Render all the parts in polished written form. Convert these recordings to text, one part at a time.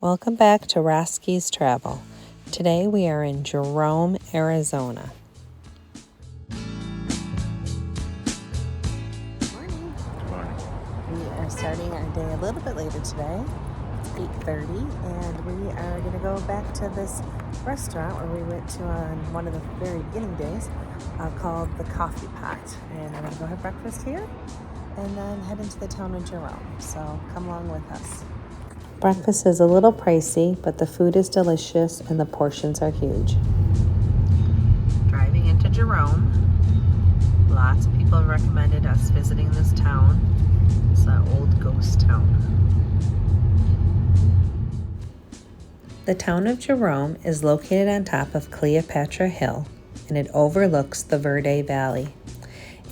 Welcome back to Roski's Travel. Today we are in Jerome, Arizona. Good morning. Good morning. We are starting our day a little bit later today. It's 8:30 and we are going to go back to this restaurant where we went to on one of the very beginning days called the Coffee Pot. And I'm going to go have breakfast here and then head into the town of Jerome. So come along with us. Breakfast is a little pricey, but the food is delicious and the portions are huge. Driving into Jerome. Lots of people have recommended us visiting this town. It's an old ghost town. The town of Jerome is located on top of Cleopatra Hill, and it overlooks the Verde Valley.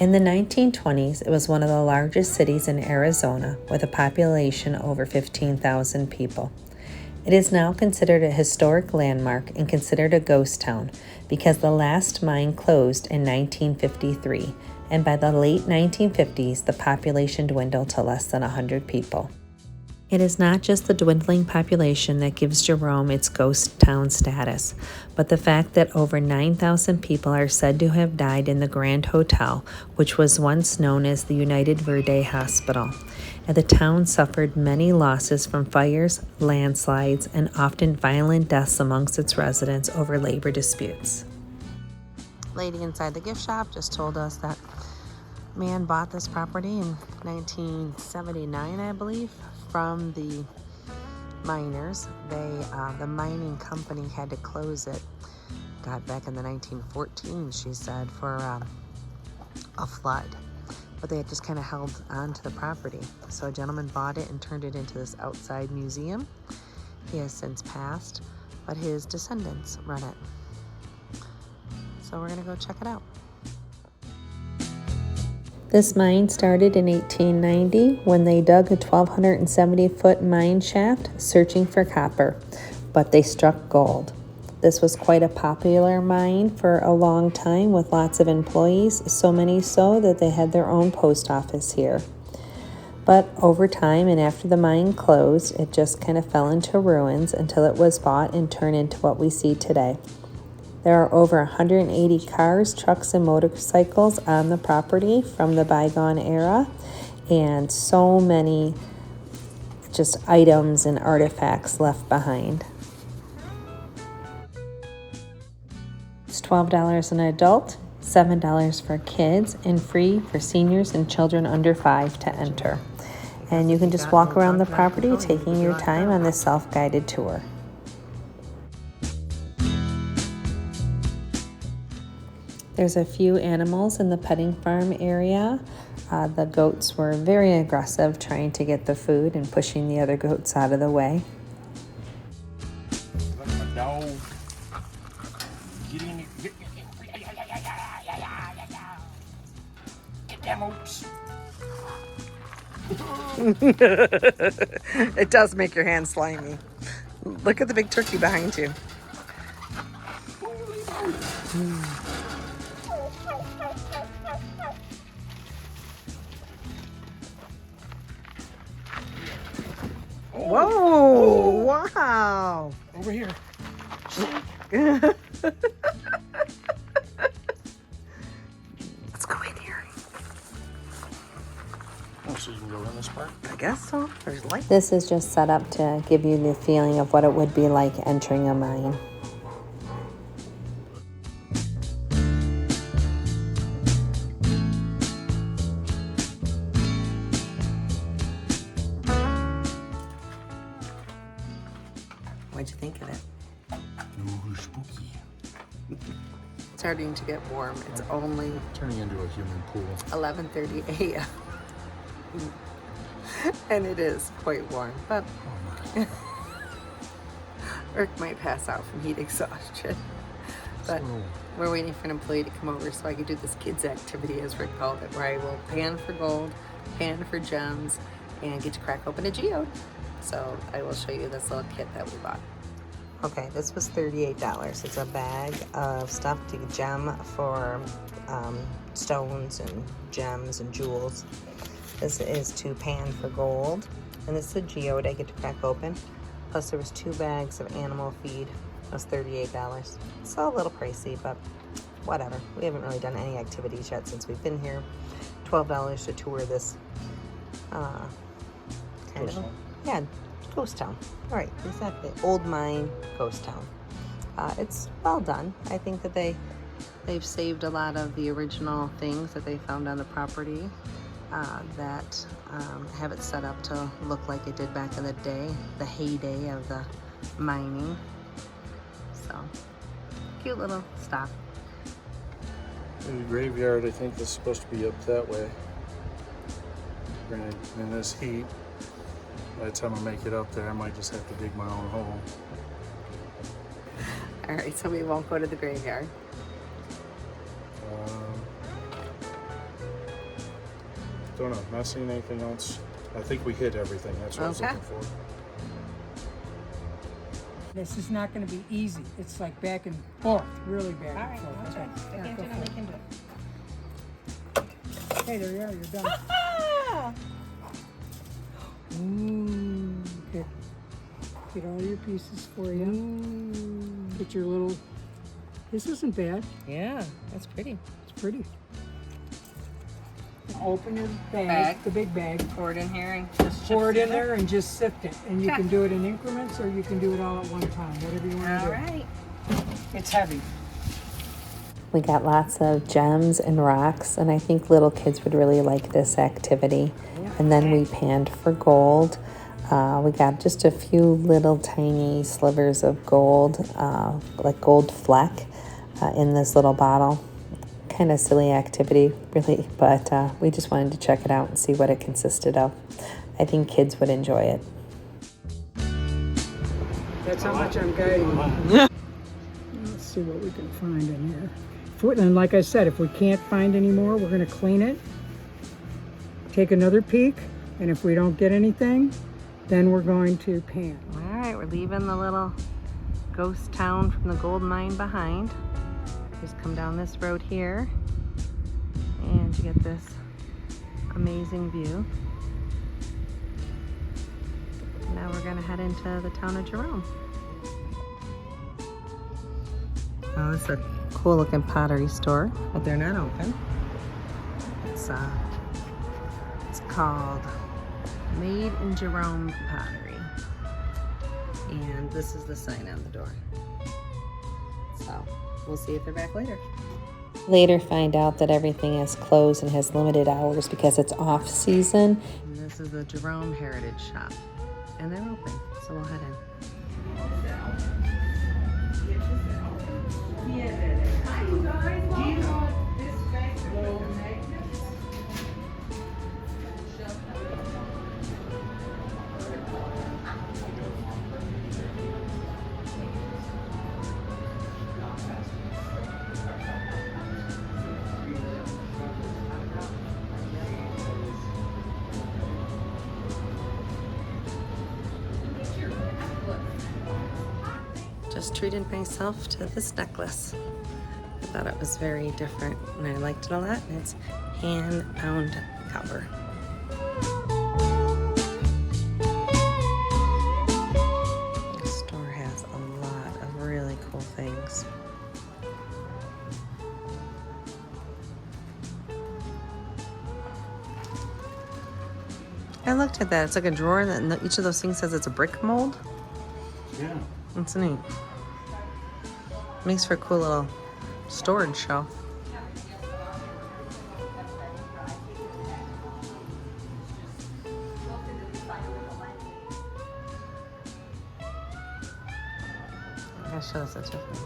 In the 1920s, it was one of the largest cities in Arizona with a population over 15,000 people. It is now considered a historic landmark and considered a ghost town because the last mine closed in 1953, and by the late 1950s, the population dwindled to less than 100 people. It is not just the dwindling population that gives Jerome its ghost town status, but the fact that over 9,000 people are said to have died in the Grand Hotel, which was once known as the United Verde Hospital. And the town suffered many losses from fires, landslides, and often violent deaths amongst its residents over labor disputes. Lady inside the gift shop just told us that man bought this property in 1979, I believe, from the miners. The mining company had to close it, back in the 1914s, she said, for a flood. But they had just kind of held on to the property. So a gentleman bought it and turned it into this outside museum. He has since passed, but his descendants run it. So we're gonna go check it out. This mine started in 1890 when they dug a 1,270-foot mine shaft searching for copper, but they struck gold. This was quite a popular mine for a long time with lots of employees, so many so that they had their own post office here. But over time and after the mine closed, it just kind of fell into ruins until it was bought and turned into what we see today. There are over 180 cars, trucks, and motorcycles on the property from the bygone era, and so many just items and artifacts left behind. It's $12 an adult, $7 for kids, and free for seniors and children under 5 to enter. And you can just walk around the property taking your time on this self-guided tour. There's a few animals in the petting farm area. The goats were very aggressive trying to get the food and pushing the other goats out of the way. No. Get them oats. It does make your hands slimy. Look at the big turkey behind you. Whoa! Wow! Over here. Let's go in here. Oh, so you can go in this part? I guess so. There's light. This is just set up to give you the feeling of what it would be like entering a mine. What'd you think of it? Ooh, spooky. It's starting to get warm. It's only Turning into a human pool. 11:30 a.m. and it is quite warm, but Oh my. Eric might pass out from heat exhaustion. But we're waiting for an employee to come over so I can do this kids activity, as Rick called it, where I will pan for gold, pan for gems, and get to crack open a geode. So I will show you this little kit that we bought. Okay, this was $38. It's a bag of stuff to gem for stones and gems and jewels. This is to pan for gold, and this is a geode I get to crack open. Plus there was 2 bags of animal feed. It was $38. So a little pricey, but whatever. We haven't really done any activities yet since we've been here. $12 to tour this kind of, yeah, ghost town. All right, exactly. Old mine ghost town. It's well done. I think that they've saved a lot of the original things that they found on the property that have it set up to look like it did back in the day, the heyday of the mining. So, cute little stop. The graveyard, I think, is supposed to be up that way. Granted, in this heat, by the time I make it up there, I might just have to dig my own hole. All right, so we won't go to the graveyard. Don't know, not seeing anything else. I think we hit everything, that's what I was looking for. This is not going to be easy. It's like back and forth, really back All and right, forth. I'll try. If I can't do it, I can do it. Okay, there you are. You're done. Ooh, okay. Get all your pieces for you. Get your little. This isn't bad. Yeah, that's pretty. It's pretty. Open your bag, the big bag. Pour it in here and just Pour it in there and just sift it. And you Okay. can do it in increments or you can do it all at one time, whatever you want to All do. right. It's heavy. We got lots of gems and rocks, and I think little kids would really like this activity. And then we panned for gold. We got just a few little tiny slivers of gold, like gold fleck, in this little bottle. Kind of silly activity, really, but we just wanted to check it out and see what it consisted of. I think kids would enjoy it. That's how much I'm guiding you. Let's see what we can find in here. And like I said, if we can't find any more, we're going to clean it, take another peek, and if we don't get anything, then we're going to pan. All right, we're leaving the little ghost town from the gold mine behind. Just come down this road here, and you get this amazing view. Now we're gonna head into the town of Jerome. Oh, it's a cool looking pottery store, but they're not open. It's called Made in Jerome Pottery. And this is the sign on the door. So we'll see if they're back later. Later find out that everything is closed and has limited hours because it's off season. And this is the Jerome Heritage Shop. And they're open, so we'll head in. Just treated myself to this necklace. I thought it was very different and I liked it a lot, and it's hand-bound copper. The store has a lot of really cool things. I looked at that. It's like a drawer that each of those things says it's a brick mold. Yeah. That's neat. Makes for a cool little storage shelf. I'll show this to Tiffany.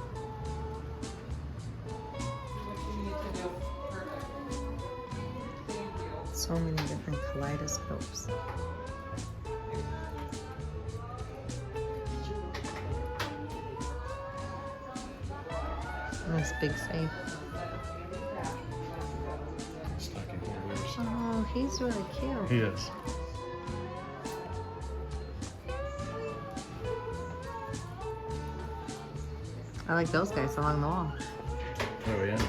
So many different kaleidoscopes. Nice big safe. Stocking holders. Oh, he's really cute. He is. I like those guys along the wall. Oh, yeah.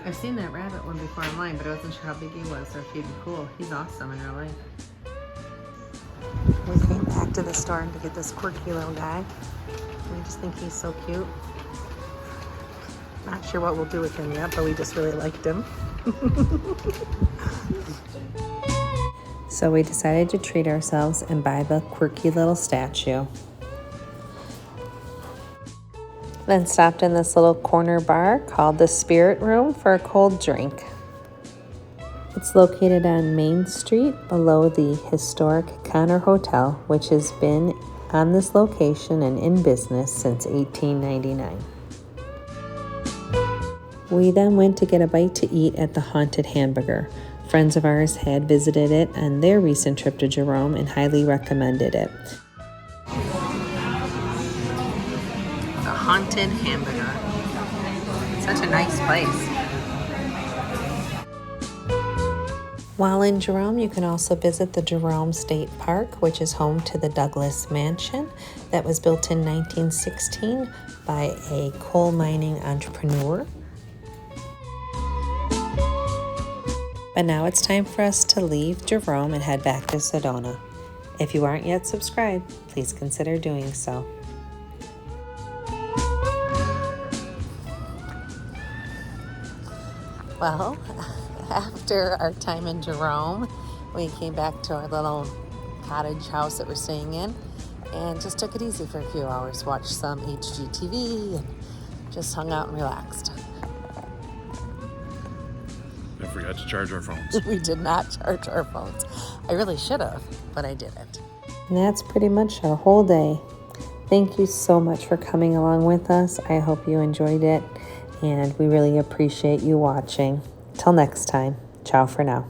I I've seen that rabbit one before online, but I wasn't sure how big he was or if he'd be cool. He's awesome in real life. We came back to the store to get this quirky little guy. We just think he's so cute. Not sure what we'll do with him yet, but we just really liked him. So we decided to treat ourselves and buy the quirky little statue. Then stopped in this little corner bar called the Spirit Room for a cold drink. It's located on Main Street below the historic Connor Hotel, which has been on this location and in business since 1899. We then went to get a bite to eat at the Haunted Hamburger. Friends of ours had visited it on their recent trip to Jerome and highly recommended it. The Haunted Hamburger. Such a nice place. While in Jerome, you can also visit the Jerome State Park, which is home to the Douglas Mansion that was built in 1916 by a coal mining entrepreneur. But now it's time for us to leave Jerome and head back to Sedona. If you aren't yet subscribed, please consider doing so. Well, after our time in Jerome, we came back to our little cottage house that we're staying in and just took it easy for a few hours, watched some HGTV and just hung out and relaxed. I forgot to charge our phones. We did not charge our phones. I really should have, but I didn't. And that's pretty much our whole day. Thank you so much for coming along with us. I hope you enjoyed it, and we really appreciate you watching. Till next time, ciao for now.